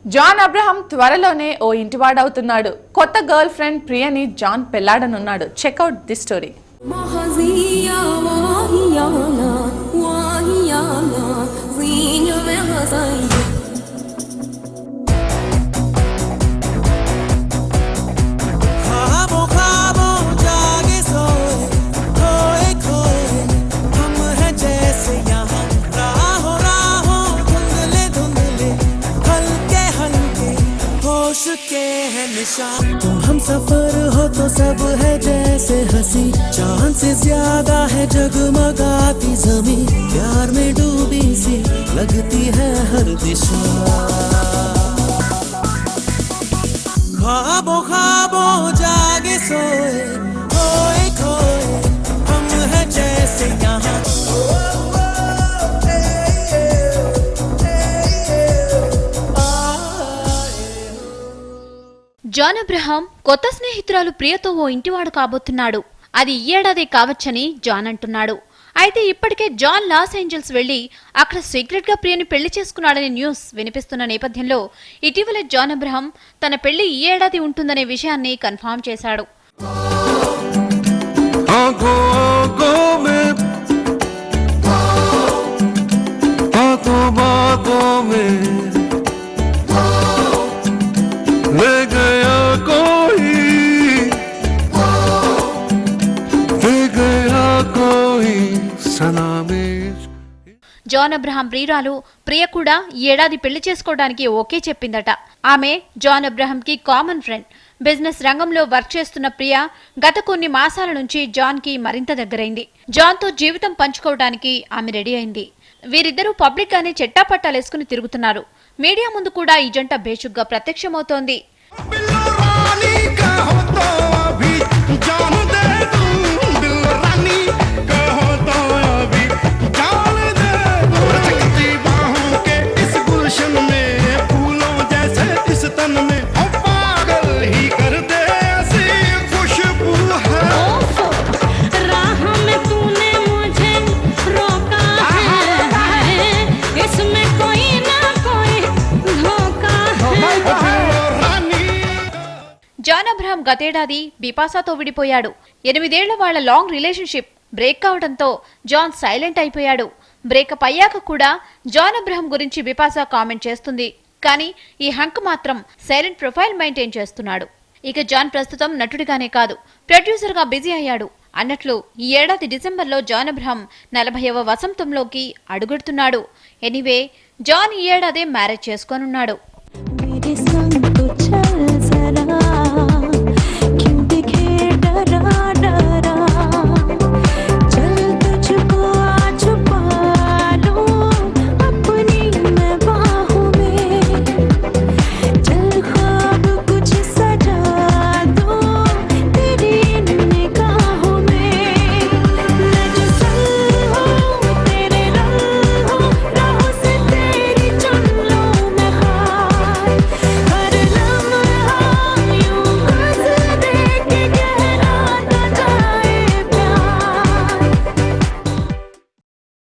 John Abraham త్వరలోనే ఓ ఇంటివాడవుతున్నాడు. కొత్త గర్ల్ ఫ్రెండ్ ప్రియని జాన్ పెళ్లాడనున్నాడు. Check out the story. के है निशान तुम हम सफर हो तो सब है जैसे हंसी चांद से ज्यादा है जगमगाती जमीन प्यार में डूबी सी लगती है हर दिशा ख्वाबों ख्वाबों जागे सोए खोए खोए हम है जैसे यहाँ జాన్ అబ్రహాం కొత్త స్నేహితురాలు ప్రియతో ఓ ఇంటివాడు కాబోతున్నాడు. అది ఈ ఏడాది కావచ్చని జాన్ అంటున్నాడు. అయితే ఇప్పటికే జాన్ లాస్ ఏంజల్స్ వెళ్లి అక్కడ సీక్రెట్ గా ప్రియని పెళ్లి చేసుకున్నాడనే న్యూస్ వినిపిస్తున్న నేపథ్యంలో ఇటీవల జాన్ అబ్రహాం తన పెళ్లి ఈ ఏడాది ఉంటుందనే విషయాన్ని కన్ఫర్మ్ చేశాడు. జాన్ అబ్రహాం ప్రియురాలు ప్రియ కూడా ఈ ఏడాది పెళ్లి చేసుకోవడానికి ఓకే చెప్పిందట. ఆమె జాన్ అబ్రహాం కి కామన్ ఫ్రెండ్. బిజినెస్ రంగంలో వర్క్ చేస్తున్న ప్రియ గత కొన్ని మాసాల నుంచి జాన్ కి మరింత దగ్గరైంది. జాన్ తో జీవితం పంచుకోవడానికి ఆమె రెడీ అయింది. వీరిద్దరూ పబ్లిక్ గానే చెట్టాపట్టాలేసుకుని తిరుగుతున్నారు. మీడియా ముందు కూడా ఈ జంట బేషుగ్గా ప్రత్యక్షమవుతోంది. జాన్ అబ్రహాం గతేడాది బిపాసాతో విడిపోయాడు. 8 ఏళ్ల వాళ్ల లాంగ్ రిలేషన్షిప్ బ్రేక్ కావడంతో జాన్ సైలెంట్ అయిపోయాడు. బ్రేకప్ అయ్యాక కూడా జాన్ అబ్రహాం గురించి బిపాసా కామెంట్ చేస్తుంది. కానీ ఈ హంక్ మాత్రం సైలెంట్ ప్రొఫైల్ మెయింటైన్ చేస్తున్నాడు. ఇక జాన్ ప్రస్తుతం నటుడిగానే కాదు, ప్రొడ్యూసర్ గా బిజీ అయ్యాడు. అన్నట్లు ఈ ఏడాది డిసెంబర్లో జాన్ అబ్రహాం 40వ వసంతంలోకి అడుగెడుతున్నాడు. ఎనీవే జాన్ ఈ ఏడాది మ్యారేజ్ చేసుకోనున్నాడు.